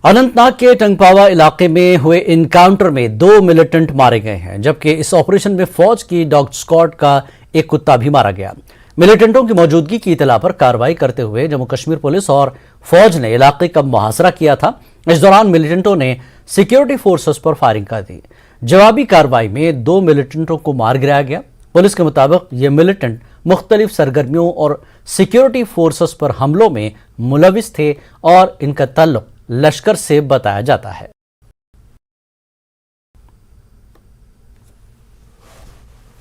अनंतनाग के टंगपावा इलाके में हुए इनकाउंटर में 2 मिलिटेंट मारे गए हैं, जबकि इस ऑपरेशन में फौज की डॉग स्क्वाड का एक कुत्ता भी मारा गया। मिलिटेंटों की मौजूदगी की इतला पर कार्रवाई करते हुए जम्मू कश्मीर पुलिस और फौज ने इलाके का मुहासरा किया था। इस दौरान मिलिटेंटों ने सिक्योरिटी फोर्सेस पर फायरिंग कर दी। जवाबी कार्रवाई में 2 मिलिटेंटों को मार गिराया गया। पुलिस के मुताबिक ये मिलिटेंट मुख्तलिफ सरगर्मियों और सिक्योरिटी फोर्सेस पर हमलों में मुलविस थे और इनका ताल्लुक लश्कर से बताया जाता है।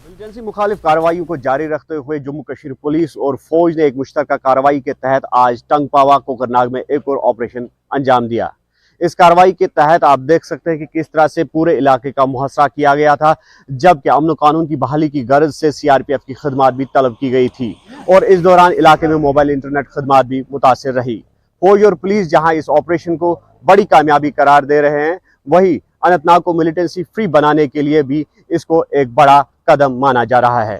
मिलिटेंसी मुखालिफ कार्रवाइयों को जारी रखते हुए जम्मू कश्मीर पुलिस और फौज ने एक मुश्तरका कार्रवाई के तहत आज टंगपावा कोकरनाग में एक और ऑपरेशन अंजाम दिया। इस कार्रवाई के तहत आप देख सकते हैं कि किस तरह से पूरे इलाके का मुहासरा किया गया था, जबकि अमन कानून की बहाली की गर्ज से सीआरपीएफ की खदमात भी तलब की गई थी और इस दौरान इलाके में मोबाइल इंटरनेट खदमात भी मुतासिर रही। फौज और पुलिस जहां इस ऑपरेशन को बड़ी कामयाबी करार दे रहे हैं, वहीं अनंतनाग को मिलिटेंसी फ्री बनाने के लिए भी इसको एक बड़ा कदम माना जा रहा है।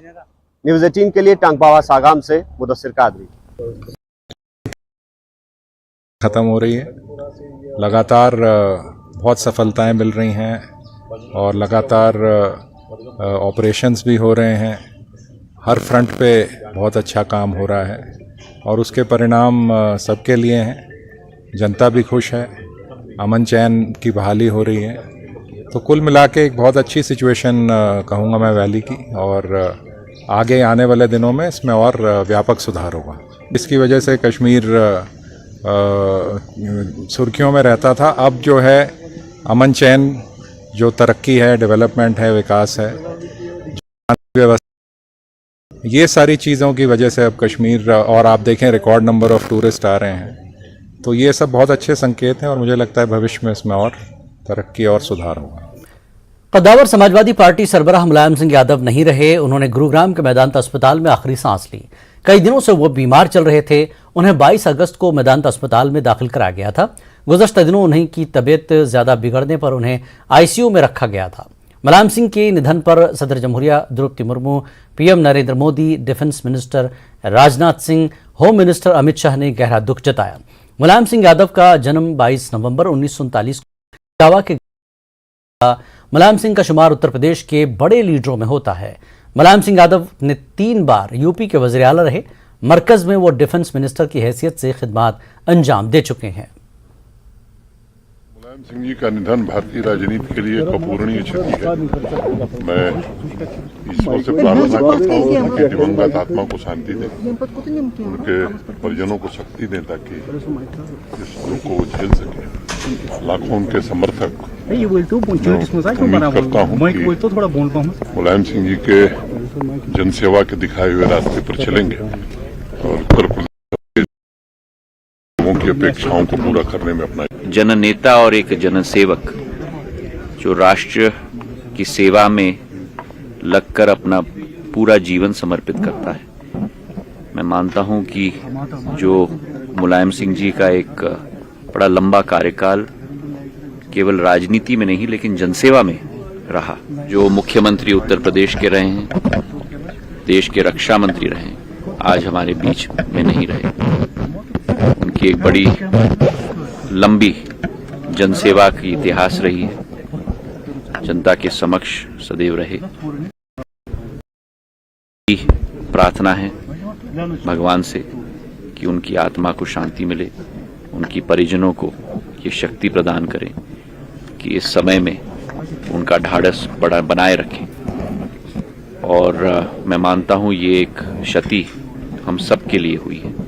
न्यूज़ 18 के लिए टंगपावा सागाम से मुदस्सिर कादरी। खत्म हो रही है, लगातार बहुत सफलताएं मिल रही हैं और लगातार ऑपरेशंस भी हो रहे हैं। हर फ्रंट पे बहुत अच्छा काम हो रहा है और उसके परिणाम सबके लिए हैं। जनता भी खुश है, अमन चैन की बहाली हो रही है। तो कुल मिला के एक बहुत अच्छी सिचुएशन कहूँगा मैं वैली की, और आगे आने वाले दिनों में इसमें और व्यापक सुधार होगा। इसकी वजह से कश्मीर सुर्खियों में रहता था। अब जो है अमन चैन, जो तरक्की है, डेवलपमेंट है, विकास है, व्यवस्था, ये सारी चीज़ों की वजह से अब कश्मीर, और आप देखें रिकॉर्ड नंबर ऑफ टूरिस्ट आ रहे हैं, तो ये सब बहुत अच्छे संकेत हैं और मुझे लगता है भविष्य में इसमें और तरक्की और सुधार होगा। कद्दावर समाजवादी पार्टी सरबराह मुलायम सिंह यादव नहीं रहे। उन्होंने गुरुग्राम के मेदांता अस्पताल में आखिरी सांस ली। कई दिनों से वो बीमार चल रहे थे। उन्हें 22 अगस्त को मेदांता अस्पताल में दाखिल कराया गया था। गुज़श्ता दिनों उन्हीं की तबीयत ज़्यादा बिगड़ने पर उन्हें आईसीयू में रखा गया था। मुलायम सिंह के निधन पर सदर जमहूरिया Droupadi Murmu, PM Narendra Modi, defence minister Rajnath Singh, home minister Amit Shah ने गहरा दुख जताया। मुलायम सिंह यादव का जन्म 22 नवंबर 1939 को इटावा के। मुलायम सिंह का शुमार उत्तर प्रदेश के बड़े लीडरों में होता है। मुलायम सिंह यादव ने 3 बार यूपी के वज़ीर आला रहे। मरकज में वो डिफेंस मिनिस्टर की हैसियत से खिदमात अंजाम दे चुके हैं। मुलायम सिंह जी का निधन भारतीय राजनीति के लिए एक अपूरणीय क्षति है। मैं ईश्वर से प्रार्थना करता हूँ कि उनकी दिवंगत आत्मा को शांति दें, उनके परिजनों को शक्ति दें ताकि इस दुख को वो झेल सके। लाखों उनके समर्थक, उम्मीद करता हूँ कि मुलायम सिंह जी के जनसेवा के दिखाए हुए रास्ते पर चलेंगे और उत्तर प्रदेश लोगों की अपेक्षाओं को पूरा करने में अपना जननेता और एक जनसेवक जो राष्ट्र की सेवा में लगकर अपना पूरा जीवन समर्पित करता है। मैं मानता हूं कि जो मुलायम सिंह जी का एक बड़ा लंबा कार्यकाल केवल राजनीति में नहीं लेकिन जनसेवा में रहा, जो मुख्यमंत्री उत्तर प्रदेश के रहे हैं, देश के रक्षा मंत्री रहे, आज हमारे बीच में नहीं रहे। उनकी एक बड़ी लंबी जनसेवा की इतिहास रही है, जनता के समक्ष सदैव रहे। प्रार्थना है भगवान से कि उनकी आत्मा को शांति मिले, उनकी परिजनों को ये शक्ति प्रदान करें कि इस समय में उनका ढाढ़स बनाए रखें। और मैं मानता हूं ये एक क्षति हम सब के लिए हुई है।